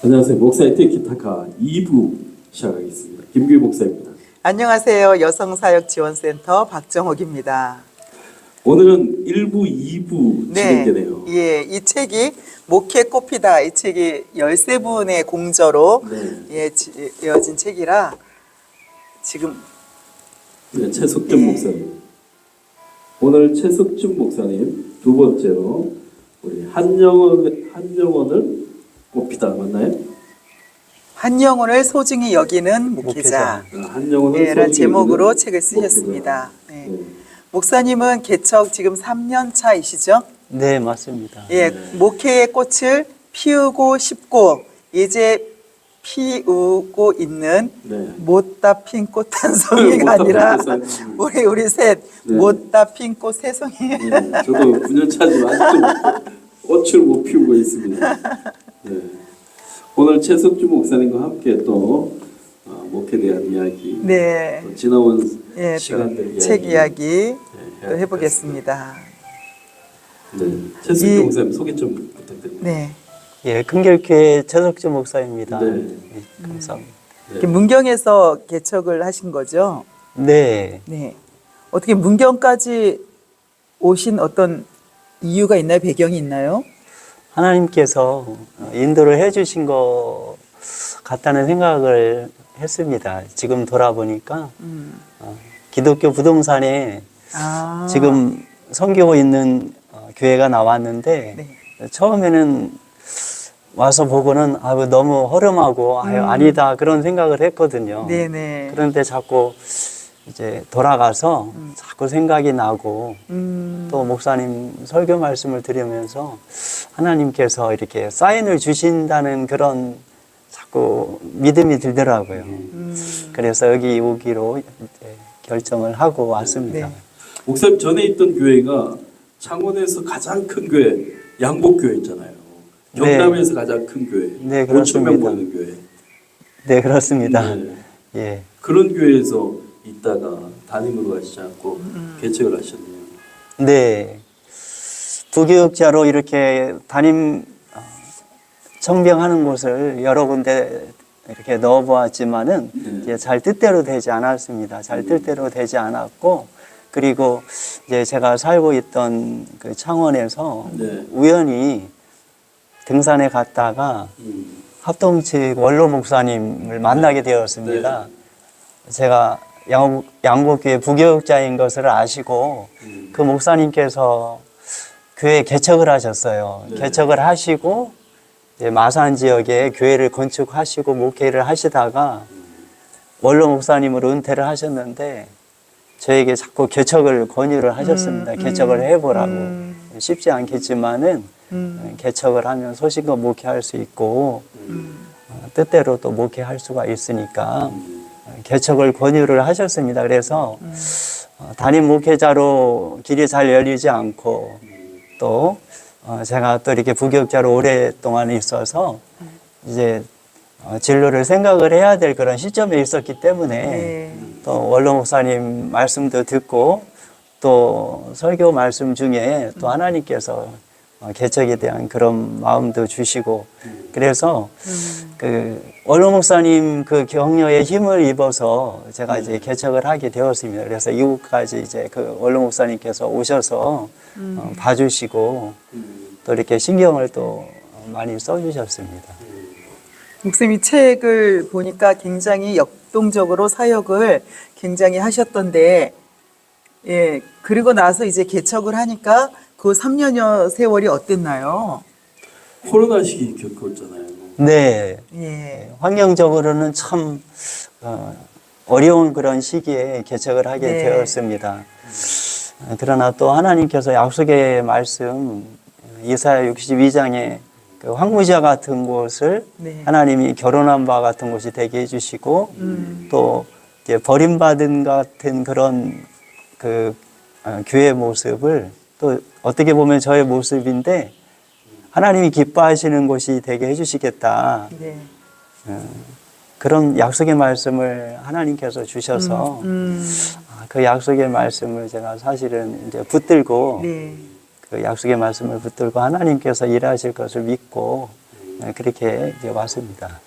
안녕하세요. 목사의 티키타카 2부 시작하겠습니다. 김규희 목사입니다. 안녕하세요. 여성사역지원센터 박정옥입니다. 오늘은 1부, 2부 진행되네요. 예, 이 책이 목회 꽃피다. 이 책이 13분의 공저로 이어진 책이라 지금 최석준 목사님. 오늘 최석준 목사님 두 번째로 우리 한영원을 꽃피다 맞나요? 한 영혼을 소중히 여기는 목회자. 한영원을 라는 제목으로 책을 쓰셨습니다. 네. 목사님은 개척 지금 3년 차이시죠? 네, 맞습니다. 예, 목회의 꽃을 피우고 싶고 이제 피우고 있는 못다 핀 꽃 한 송이가 아니라 우리 셋 못다 핀 꽃 세 송이. 저도 9년 차지만 아직도 꽃을 못 피우고 있습니다. 네. 오늘 최석주 목사님과 함께 또 목회에 대한 이야기, 또 지나온 시간들 이야기, 책 이야기 또 해보겠습니다. 최석주 목사님 소개 좀 부탁드립니다. 네. 예, 큰결교회 최석주 목사입니다. 네. 감사합니다. 문경에서 개척을 하신 거죠? 네. 네. 어떻게 문경까지 오신 어떤 이유가 있나요? 배경이 있나요? 하나님께서 인도를 해주신 것 같다는 생각을 했습니다. 지금 돌아보니까 기독교 부동산에 지금 섬기고 있는 교회가 나왔는데 처음에는 와서 보고는 너무 허름하고 아니다 그런 생각을 했거든요. 네네. 그런데 자꾸 이제 돌아가서 자꾸 생각이 나고 또 목사님 설교 말씀을 들으면서 하나님께서 이렇게 사인을 주신다는 그런 자꾸 믿음이 들더라고요. 그래서 여기 오기로 이제 결정을 하고 왔습니다. 네. 목사님 전에 있던 교회가 창원에서 가장 큰 교회 양복교회였잖아요. 경남에서 가장 큰 교회. 네, 5천 명 그렇습니다. 모이는 교회. 네, 그렇습니다. 네. 예. 그런 교회에서 있다가 담임으로 하시지 않고 개척을 하셨네요. 네. 부교육자로 이렇게 담임 청병하는 곳을 여러 군데 이렇게 넣어보았지만은 이제 잘 뜻대로 되지 않았습니다. 잘 뜻대로 되지 않았고, 그리고 이제 제가 살고 있던 그 창원에서 우연히 등산에 갔다가 합동측 원로 목사님을 만나게 되었습니다. 제가 양복교회 부교육자인 것을 아시고 그 목사님께서 교회 개척을 하셨어요. 개척을 하시고 이제 마산 지역에 교회를 건축하시고 목회를 하시다가 원로 목사님으로 은퇴를 하셨는데 저에게 자꾸 개척을 권유를 하셨습니다. 개척을 해보라고. 쉽지 않겠지만은 개척을 하면 소신껏 목회할 수 있고 뜻대로 또 목회할 수가 있으니까 개척을 권유를 하셨습니다. 그래서 담임 목회자로 길이 잘 열리지 않고 또 제가 또 이렇게 부교육자로 오랫동안 있어서 이제 진로를 생각을 해야 될 그런 시점에 있었기 때문에 또 원로 목사님 말씀도 듣고 또 설교 말씀 중에 또 하나님께서 개척에 대한 그런 마음도 주시고 그래서 그 원로 목사님 그 격려에 힘을 입어서 제가 이제 개척을 하게 되었습니다. 그래서 이곳까지 이제 그 원로 목사님께서 오셔서 봐주시고 또 이렇게 신경을 또 많이 써주셨습니다. 목사님 책을 보니까 굉장히 역동적으로 사역을 굉장히 하셨던데, 예, 그리고 나서 이제 개척을 하니까 그 3년여 세월이 어땠나요? 코로나 시기 겪었잖아요. 네. 예. 환경적으로는 참 어려운 그런 시기에 개척을 하게 되었습니다. 그러나 또 하나님께서 약속의 말씀 이사야 62장에 그 황무지와 같은 곳을 하나님이 결혼한 바 같은 곳이 되게 해주시고 또 이제 버림받은 같은 그런 그 교회 모습을 또 어떻게 보면 저의 모습인데 하나님이 기뻐하시는 곳이 되게 해주시겠다. 그런 약속의 말씀을 하나님께서 주셔서 그 약속의 말씀을 제가 사실은 이제 붙들고 그 약속의 말씀을 붙들고 하나님께서 일하실 것을 믿고 그렇게 이제 왔습니다.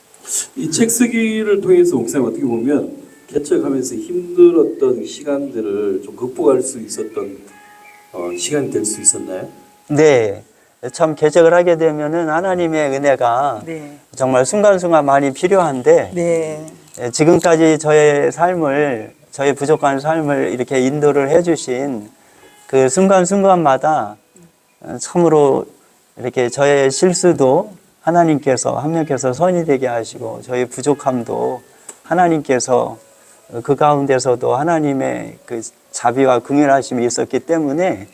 이 책 쓰기를 통해서 목사님 어떻게 보면 개척하면서 힘들었던 시간들을 좀 극복할 수 있었던 시간이 될 수 있었나요? 네. 참 개척을 하게 되면은 하나님의 은혜가 네. 정말 순간순간 많이 필요한데 네. 지금까지 저의 삶을, 저의 부족한 삶을 이렇게 인도를 해주신 그 순간순간마다 참으로 이렇게 저의 실수도 하나님께서 선이 되게 하시고 저의 부족함도 하나님께서 그 가운데서도 하나님의 그 자비와 긍휼하심이 있었기 때문에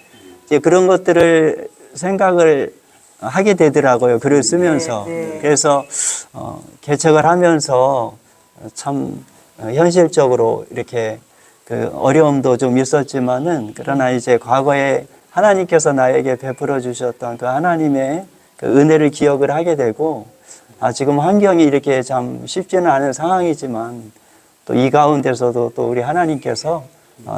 이제 그런 것들을 생각을 하게 되더라고요. 글을 쓰면서. 네. 그래서 개척을 하면서 참 현실적으로 이렇게 그 어려움도 좀 있었지만은 그러나 이제 과거에 하나님께서 나에게 베풀어 주셨던 그 하나님의 그 은혜를 기억을 하게 되고 지금 환경이 이렇게 참 쉽지는 않은 상황이지만 또 이 가운데서도 또 우리 하나님께서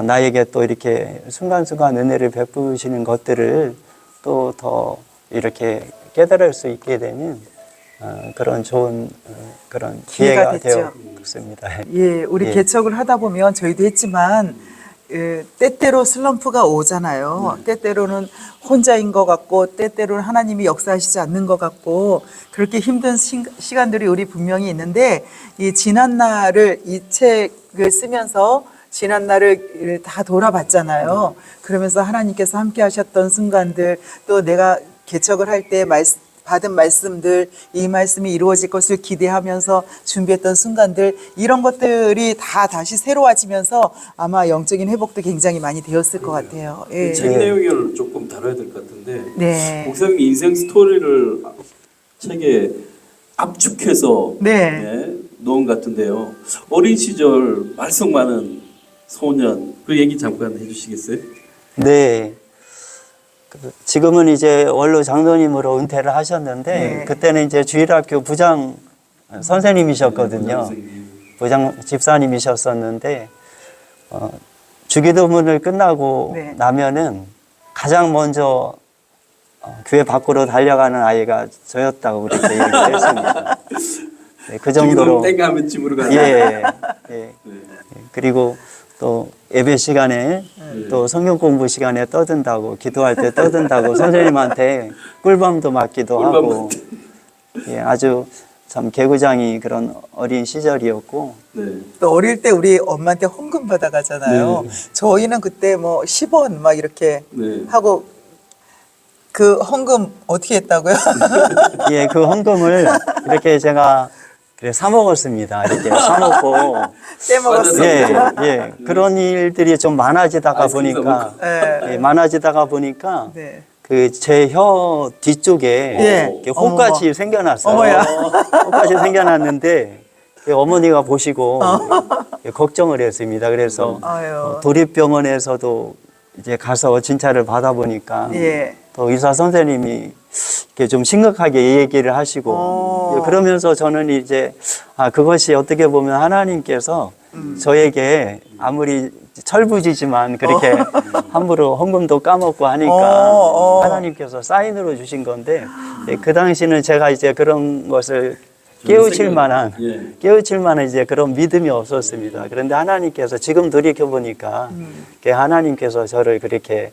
나에게 또 이렇게 순간순간 은혜를 베푸시는 것들을 또 더 이렇게 깨달을 수 있게 되는 그런 좋은 그런 기회가 되었습니다. 예, 우리 개척을 하다 보면 저희도 했지만 때때로 슬럼프가 오잖아요. 때때로는 혼자인 것 같고 때때로는 하나님이 역사하시지 않는 것 같고 그렇게 힘든 시간들이 우리 분명히 있는데 이 지난 날을 이 책을 쓰면서 지난 날을 다 돌아봤잖아요. 그러면서 하나님께서 함께 하셨던 순간들 또 내가 개척을 할 때 받은 말씀들 이 말씀이 이루어질 것을 기대하면서 준비했던 순간들 이런 것들이 다 다시 새로워지면서 아마 영적인 회복도 굉장히 많이 되었을 것 같아요. 예. 책 내용을 조금 다뤄야 될 것 같은데 네. 목사님 인생 스토리를 책에 압축해서 놓은 것 같은데요. 어린 시절 말썽 많은 소년 그 얘기 잠깐 해주시겠어요? 네. 지금은 이제 원로 장로님으로 은퇴를 하셨는데 그때는 이제 주일학교 부장 선생님이셨거든요. 부장 집사님이셨었는데 주기도문을 끝나고 나면은 가장 먼저 교회 밖으로 달려가는 아이가 저였다고 그렇게 얘기를 했습니다. 네, 그 정도로 땡가면 집으로 가는. 예. 그리고 또 예배 시간에 또 성경 공부 시간에 떠든다고 기도할 때 떠든다고 선생님한테 꿀밤도 맞기도 하고 아주 참 개구장이 그런 어린 시절이었고 또 어릴 때 우리 엄마한테 헌금 받아가잖아요. 저희는 그때 뭐 10원 막 이렇게 하고 그 헌금 어떻게 했다고요? 예, 그 헌금을 이렇게 제가 사 먹었습니다. 이렇게 사 먹고 떼먹었어요. 예. 그런 일들이 좀 많아지다가 보니까 그 제 혀 뒤쪽에 이렇게 혹같이 생겨났어요. 혹같이 생겨났는데 어머니가 보시고 걱정을 했습니다. 그래서 도립병원에서도 이제 가서 진찰을 받아보니까 또 의사 선생님이 이렇게 좀 심각하게 얘기를 하시고 그러면서 저는 이제 그것이 어떻게 보면 하나님께서 저에게 아무리 철부지지만 그렇게 함부로 헌금도 까먹고 하니까 하나님께서 사인으로 주신 건데 그 당시는 제가 이제 그런 것을 깨우칠 만한 이제 그런 믿음이 없었습니다. 그런데 하나님께서 지금 돌이켜 보니까 하나님께서 저를 그렇게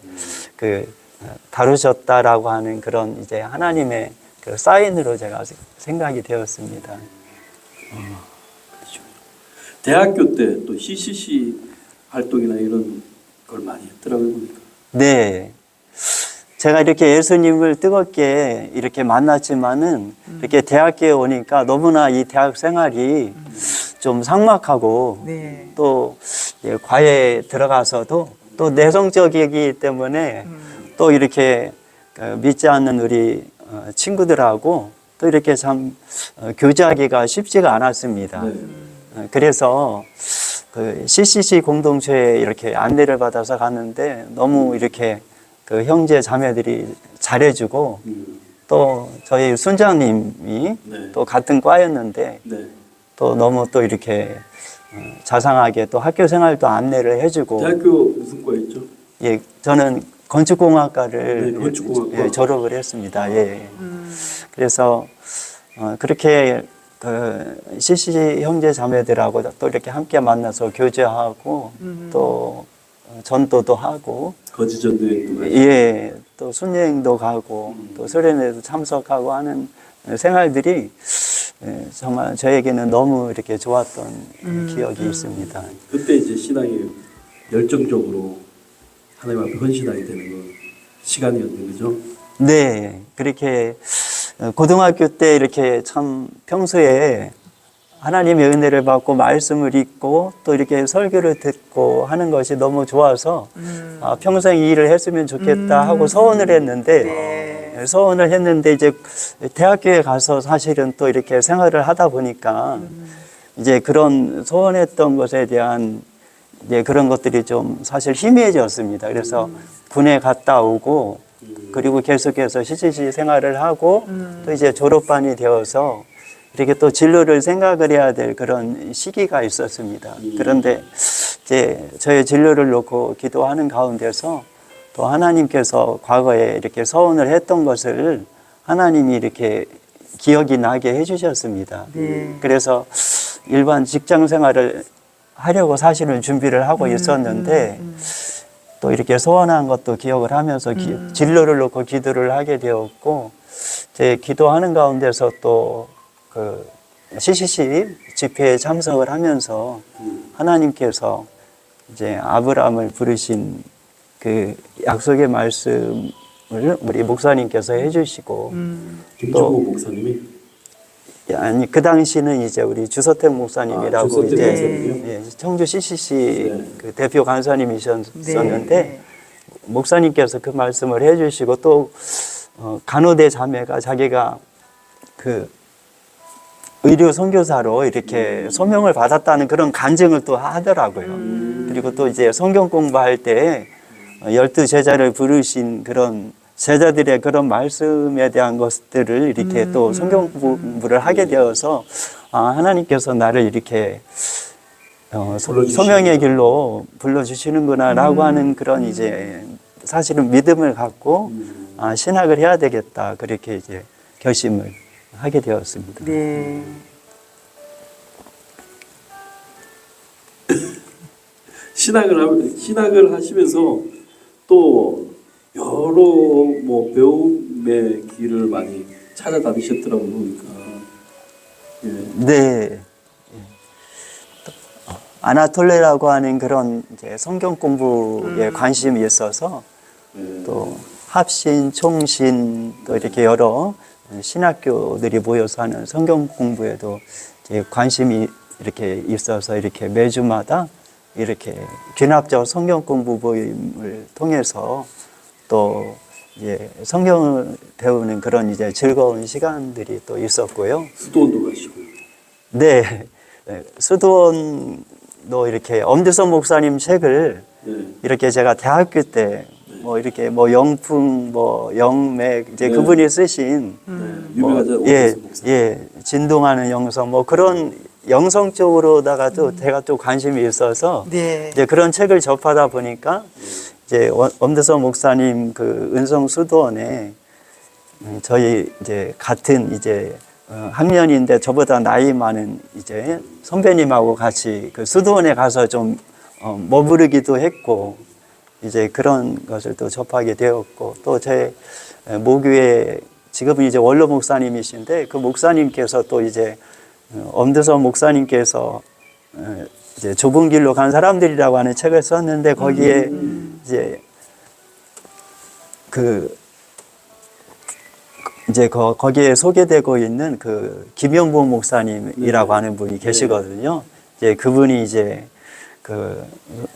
다루셨다라고 하는 그런 이제 하나님의 그 사인으로 제가 생각이 되었습니다. 대학교 때 또 CCC 활동이나 이런 걸 많이 했더라고요. 보니까. 네. 제가 이렇게 예수님을 뜨겁게 이렇게 만났지만은 이렇게 대학교에 오니까 너무나 이 대학 생활이 좀 삭막하고 또 과외에 들어가서도 또 내성적이기 때문에 또 이렇게 믿지 않는 우리 친구들하고 또 이렇게 참 교제하기가 쉽지가 않았습니다. 그래서 그 CCC 공동체에 이렇게 안내를 받아서 갔는데 너무 이렇게 그 형제 자매들이 잘해주고 또 저희 순장님이 또 같은 과였는데 또 너무 또 이렇게 자상하게 또 학교 생활도 안내를 해주고. 대학교 무슨 과였죠? 예, 저는 건축공학과를 건축공학과. 졸업을 했습니다. 그래서 그렇게 그 CC 형제 자매들하고 또 이렇게 함께 만나서 교제하고 또 전도도 하고 거지전도회도 가시고. 예, 또 순여행도 가고 또 수련회도 참석하고 하는 생활들이 정말 저에게는 너무 이렇게 좋았던 기억이 있습니다. 그때 이제 신앙이 열정적으로 하나님 앞에 헌신하게 되는 그 시간이었는데 그죠? 네, 그렇게 고등학교 때 이렇게 참 평소에 하나님의 은혜를 받고 말씀을 읽고 또 이렇게 설교를 듣고 하는 것이 너무 좋아서 평생 이 일을 했으면 좋겠다 하고 서원을 했는데 네. 서원을 했는데 이제 대학교에 가서 사실은 또 이렇게 생활을 하다 보니까 이제 그런 소원했던 것에 대한 이제 그런 것들이 좀 사실 희미해졌습니다. 그래서 군에 갔다 오고 그리고 계속해서 CCC 생활을 하고 또 이제 졸업반이 되어서 이렇게 또 진로를 생각을 해야 될 그런 시기가 있었습니다. 그런데 이제 저의 진로를 놓고 기도하는 가운데서 또 하나님께서 과거에 이렇게 서원을 했던 것을 하나님이 이렇게 기억이 나게 해주셨습니다. 네. 그래서 일반 직장 생활을 하려고 사실은 준비를 하고 있었는데 또 이렇게 소원한 것도 기억을 하면서 진로를 놓고 기도를 하게 되었고 제 기도하는 가운데서 또 그 CCC 집회에 참석을 하면서 하나님께서 이제 아브라함을 부르신 그 약속의 말씀을 우리 목사님께서 해주시고 김종국 목사님이 아니 그 당시는 이제 우리 주서택 목사님이라고 주서택 이제 목사님이요? 예, 청주 CCC 네. 그 대표 간사님이셨는데 네. 목사님께서 그 말씀을 해주시고 또 간호대 자매가 자기가 그 의료 선교사로 이렇게 소명을 받았다는 그런 간증을 또 하더라고요. 그리고 또 이제 성경 공부할 때 12제자를 부르신 그런 제자들의 그런 말씀에 대한 것들을 이렇게 또 성경 공부를 하게 되어서 하나님께서 나를 이렇게 소명의 길로 불러주시는구나라고 하는 그런 이제 사실은 믿음을 갖고 신학을 해야 되겠다 그렇게 이제 결심을 하게 되었습니다. 네. 신학을 하시면서 또 여러 뭐 배움의 길을 많이 찾아다니셨더라고요. 그러니까. 예. 네. 아나톨레라고 하는 그런 이제 성경 공부에 관심이 있어서 또 합신, 총신 또 이렇게 여러 신학교들이 모여서 하는 성경 공부에도 이제 관심이 이렇게 있어서 이렇게 매주마다 이렇게 귀납적 성경 공부 모임을 통해서 또 이제 성경을 배우는 그런 이제 즐거운 시간들이 또 있었고요. 수도원도 가시고. 네, 수도원도 이렇게 엄드선 목사님 책을 이렇게 제가 대학교 때 뭐 이렇게 뭐 영풍, 뭐 영맥 이제 그분이 쓰신 유명하죠. 진동하는 영성 뭐 그런 영성 쪽으로다가도 제가 또 관심이 있어서 네. 이제 그런 책을 접하다 보니까 이제 엄드선 목사님 그 은성 수도원에 저희 이제 같은 이제 학년인데 저보다 나이 많은 이제 선배님하고 같이 그 수도원에 가서 좀 머무르기도 했고 이제 그런 것을 또 접하게 되었고 또 제 모교회 지금은 이제 원로 목사님이신데 그 목사님께서 또 이제 엄드선 목사님께서 이제 좁은 길로 간 사람들이라고 하는 책을 썼는데 거기에 이제 거기에 소개되고 있는 그 김영보 목사님이라고 하는 분이 계시거든요. 이제 그분이 이제 그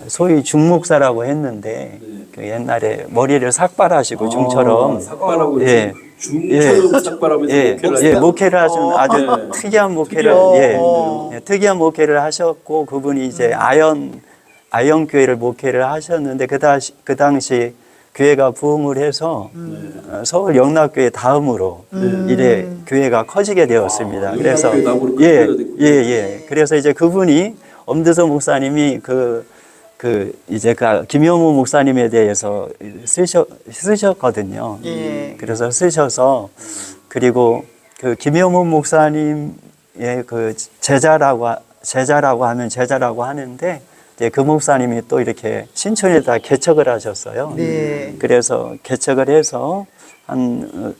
소위 중목사라고 했는데 그 옛날에 머리를 삭발하시고 중처럼 삭발하고 중처럼 삭발하면서 목회를 하신 아주 특이한 목회를 특이한 목회를 하셨고 그분이 이제 아연 교회를 목회를 하셨는데 그 당시 교회가 부흥을 해서 서울 영락교회 다음으로 이래 교회가 커지게 되었습니다. 그래서 그래서 이제 그분이 엄드선 목사님이 이제 김영우 목사님에 대해서 쓰셨거든요. 그래서 쓰셔서 그리고 그 김영훈 목사님의 그 제자라고 하는데 이제 그 목사님이 또 이렇게 신촌에다 개척을 하셨어요. 네. 그래서 개척을 해서 한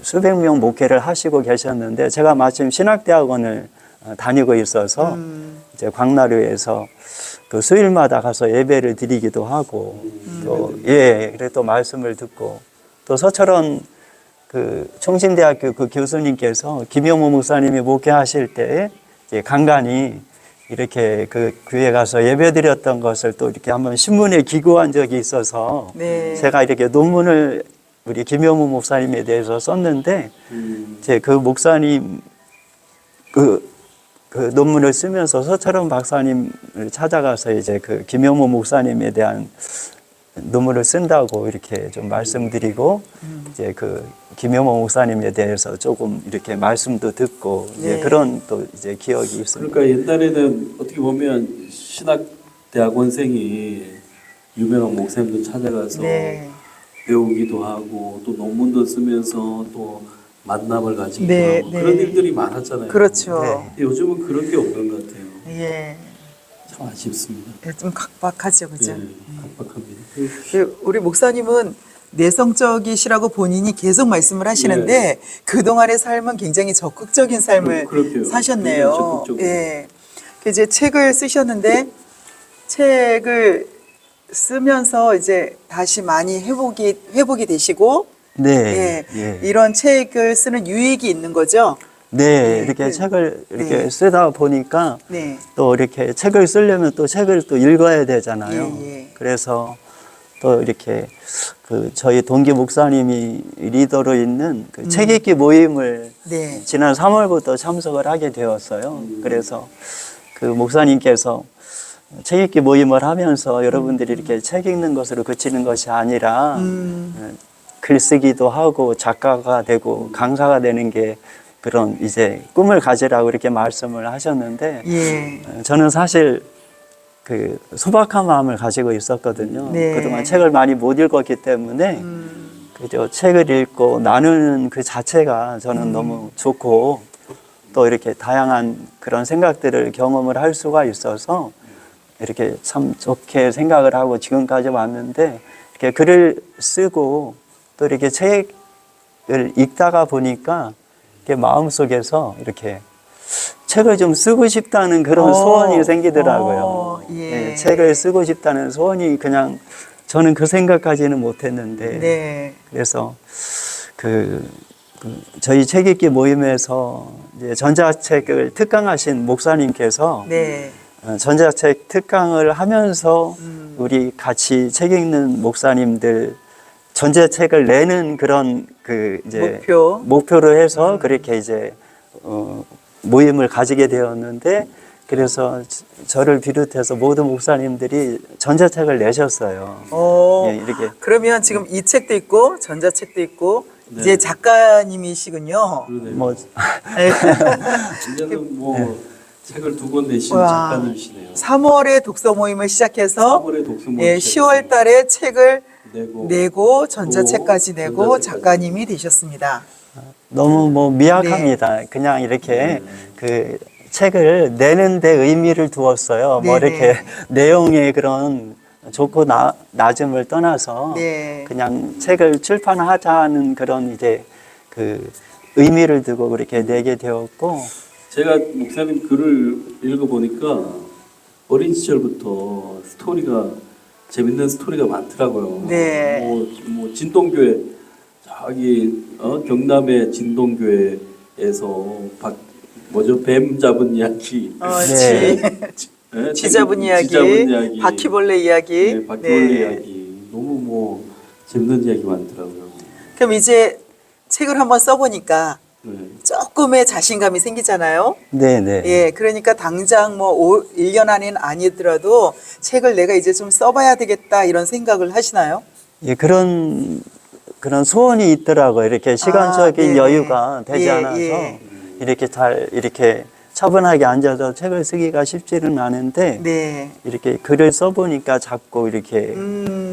수백 명 목회를 하시고 계셨는데 제가 마침 신학대학원을 다니고 있어서 이제 광나루에서 그 수요일마다 가서 예배를 드리기도 하고 또 그래 또 말씀을 듣고 또 서철원 그 총신대학교 그 교수님께서 김영호 목사님이 목회하실 때 이제 간간히 이렇게 그 교회 가서 예배 드렸던 것을 또 이렇게 한번 신문에 기고한 적이 있어서 네. 제가 이렇게 논문을 우리 김영호 목사님에 대해서 썼는데 이제 그 목사님 그 논문을 쓰면서 서철원 박사님을 찾아가서 이제 그 김영호 목사님에 대한 논문을 쓴다고 이렇게 좀 말씀드리고 이제 그 김영호 목사님에 대해서 조금 이렇게 말씀도 듣고 이제 네. 그런 또 이제 기억이 있습니다. 그러니까 옛날에는 어떻게 보면 신학 대학원생이 유명한 목사님들 찾아가서 네. 배우기도 하고 또 논문도 쓰면서 또 만남을 가지기도 네, 하고 네. 그런 일들이 많았잖아요. 그렇죠. 근데 요즘은 그런 게 없는 것 같아요. 예. 참 아쉽습니다. 좀 각박하죠, 그죠? 네, 각박합니다. 우리 목사님은 내성적이시라고 본인이 계속 말씀을 하시는데 그동안의 삶은 굉장히 적극적인 삶을 그렇게요. 사셨네요. 굉장히 적극적으로. 예. 그 이제 책을 쓰셨는데 책을 쓰면서 이제 다시 많이 회복이 되시고 네, 이런 책을 쓰는 유익이 있는 거죠. 네, 네, 이렇게 책을 이렇게 네. 쓰다 보니까 네. 또 이렇게 책을 쓰려면 또 책을 또 읽어야 되잖아요. 예. 그래서 또 이렇게 그 저희 동기 목사님이 리더로 있는 그 책 읽기 모임을 네. 지난 3월부터 참석을 하게 되었어요. 그래서 그 목사님께서 책 읽기 모임을 하면서 여러분들이 이렇게 책 읽는 것으로 그치는 것이 아니라 글쓰기도 하고 작가가 되고 강사가 되는 게 그런 이제 꿈을 가지라고 이렇게 말씀을 하셨는데 예. 저는 사실 그 소박한 마음을 가지고 있었거든요. 네. 그동안 책을 많이 못 읽었기 때문에 그저 책을 읽고 나누는 그 자체가 저는 너무 좋고 또 이렇게 다양한 그런 생각들을 경험을 할 수가 있어서 이렇게 참 좋게 생각을 하고 지금까지 왔는데 이렇게 글을 쓰고 또 이렇게 책을 읽다가 보니까 이렇게 마음속에서 이렇게 책을 좀 쓰고 싶다는 그런 소원이 생기더라고요. 예. 네, 책을 쓰고 싶다는 소원이 그냥 저는 그 생각까지는 못했는데 네. 그래서 저희 책 읽기 모임에서 이제 전자책을 특강하신 목사님께서 네. 전자책 특강을 하면서 우리 같이 책 읽는 목사님들 전자책을 내는 그런 그 이제 목표로 해서 그렇게 이제 모임을 가지게 되었는데 그래서 저를 비롯해서 모든 목사님들이 전자책을 내셨어요. 예, 이렇게. 그러면 지금 이 책도 있고 전자책도 있고 네. 이제 작가님이시군요. 그러네요. 뭐 이제는 뭐 책을 2권 내신 와. 작가님이시네요. 3월에 독서 모임을 시작해서 3월에 독서 모임 예, 10월 달에 책을 내고 전자책까지 내고 작가님이 되셨습니다. 너무 뭐 미약합니다. 그냥 이렇게 그 책을 내는데 의미를 두었어요. 뭐 이렇게 내용의 그런 좋고 낮음을 떠나서 그냥 책을 출판하자는 그런 이제 그 의미를 두고 그렇게 내게 되었고 제가 목사님 글을 읽어보니까 어린 시절부터 재밌는 스토리가 많더라고요. 네. 뭐 진동교회 저기 경남의 진동교회에서 뱀 잡은 이야기, 쥐 잡은 이야기, 바퀴벌레 이야기, 네, 바퀴벌레 이야기 너무 뭐 재밌는 이야기 많더라고요. 그럼 이제 책을 한번 써보니까 조금의 자신감이 생기잖아요. 네네. 예, 그러니까 당장 뭐 1년 안에는 아니더라도 책을 내가 이제 좀 써봐야 되겠다 이런 생각을 하시나요? 예, 그런 소원이 있더라고요. 이렇게 시간적인 여유가 되지 않아서 이렇게 이렇게 차분하게 앉아서 책을 쓰기가 쉽지는 않은데 이렇게 글을 써보니까 자꾸 이렇게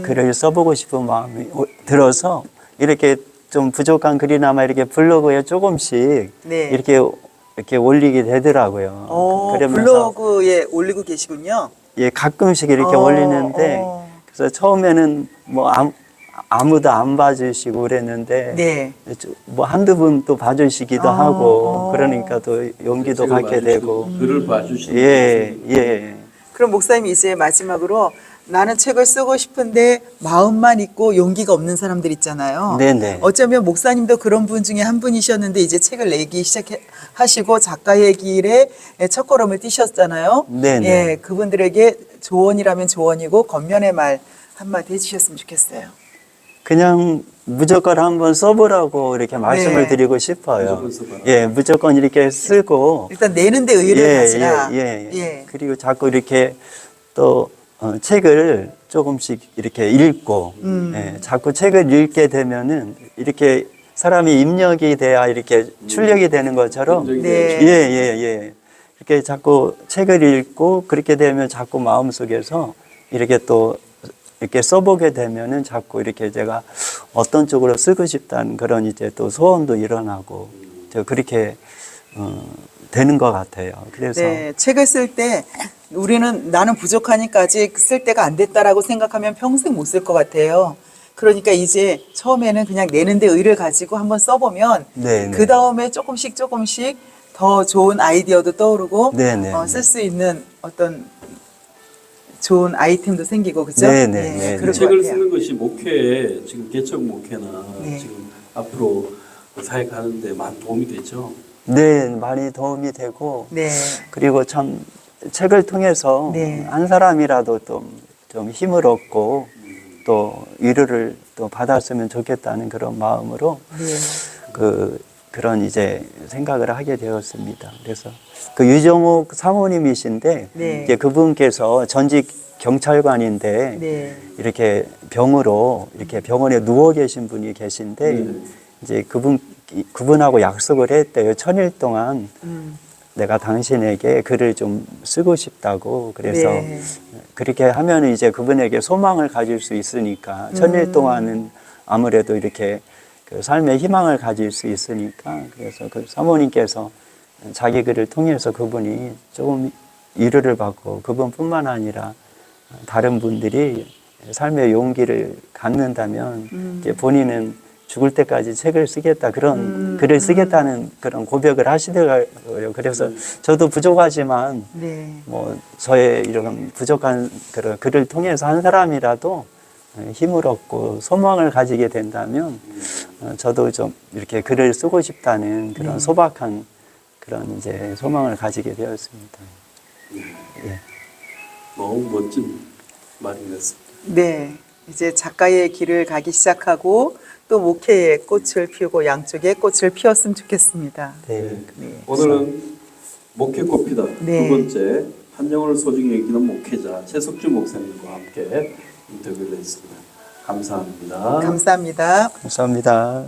글을 써보고 싶은 마음이 들어서 이렇게 좀 부족한 글이나마 이렇게 블로그에 조금씩 네. 이렇게 올리게 되더라고요. 블로그에 올리고 계시군요. 예, 가끔씩 이렇게 올리는데 그래서 처음에는 뭐 아무도 안 봐주시고 그랬는데 네. 뭐 한두 분 또 봐주시기도 하고 그러니까 또 용기도 갖게 되고 글을 봐주시는 예, 예. 그럼 목사님이 이제 마지막으로 나는 책을 쓰고 싶은데 마음만 있고 용기가 없는 사람들 있잖아요. 네네. 어쩌면 목사님도 그런 분 중에 한 분이셨는데 이제 책을 내기 시작하시고 작가의 길에 첫걸음을 뛰셨잖아요. 네네. 예, 그분들에게 조언이라면 조언이고 겉면의 말 한마디 해주셨으면 좋겠어요. 그냥 무조건 한번 써보라고 이렇게 말씀을 네. 드리고 싶어요. 무조건 써봐라. 예, 무조건 이렇게 쓰고 일단 내는데 의의를 가지라. 예. 그리고 자꾸 이렇게 또 책을 조금씩 이렇게 읽고 예, 자꾸 책을 읽게 되면은 이렇게 사람이 입력이 돼야 이렇게 출력이 되는 것처럼 네. 예. 이렇게 자꾸 책을 읽고 그렇게 되면 자꾸 마음속에서 이렇게 또 이렇게 써보게 되면은 자꾸 이렇게 제가 어떤 쪽으로 쓰고 싶다는 그런 이제 또 소원도 일어나고 저 그렇게 되는 것 같아요. 그래서 네, 책을 쓸 때 우리는 나는 부족하니까 아직 쓸 때가 안 됐다라고 생각하면 평생 못 쓸 것 같아요. 그러니까 이제 처음에는 그냥 내는데 의를 가지고 한번 써보면 네. 그 다음에 조금씩 더 좋은 아이디어도 떠오르고 네. 쓸 수 있는 어떤 좋은 아이템도 생기고 그죠? 네. 그럴 것 책을 같아요. 쓰는 것이 목회에 지금 개척 목회나 네. 지금 앞으로 사회 가는데 많은 도움이 되죠. 네, 많이 도움이 되고 네. 그리고 참 책을 통해서 네. 한 사람이라도 좀 힘을 얻고 또 위로를 또 받았으면 좋겠다는 그런 마음으로 네. 그런 이제 생각을 하게 되었습니다. 그래서 그 유정욱 사모님이신데 네. 이제 그분께서 전직 경찰관인데 네. 이렇게 병으로 이렇게 병원에 누워 계신 분이 계신데 이제 그분하고 약속을 했대요. 1000일 동안 내가 당신에게 글을 좀 쓰고 싶다고. 그래서 네. 그렇게 하면 이제 그분에게 소망을 가질 수 있으니까 1000일 동안은 아무래도 이렇게 그 삶의 희망을 가질 수 있으니까 그래서 그 사모님께서 자기 글을 통해서 그분이 조금 위로를 받고 그분뿐만 아니라 다른 분들이 삶의 용기를 갖는다면 이제 본인은 죽을 때까지 책을 쓰겠다 그런 글을 쓰겠다는 그런 고백을 하시더라고요. 그래서 저도 부족하지만 네. 뭐 저의 이런 부족한 그런 글을 통해서 한 사람이라도 힘을 얻고 소망을 가지게 된다면 저도 좀 이렇게 글을 쓰고 싶다는 그런 소박한 그런 이제 소망을 가지게 되었습니다. 예. 너무 멋진 말인 것 같습니다. 네. 이제 작가의 길을 가기 시작하고 또 목회의 꽃을 피우고 양쪽에 꽃을 피웠으면 좋겠습니다. 네. 오늘은 목회 꽃피다 네. 두 번째 한 영혼을 소중히 여기는 목회자 최석주 목사님과 함께 인터뷰를 했습니다. 감사합니다. 감사합니다. 감사합니다.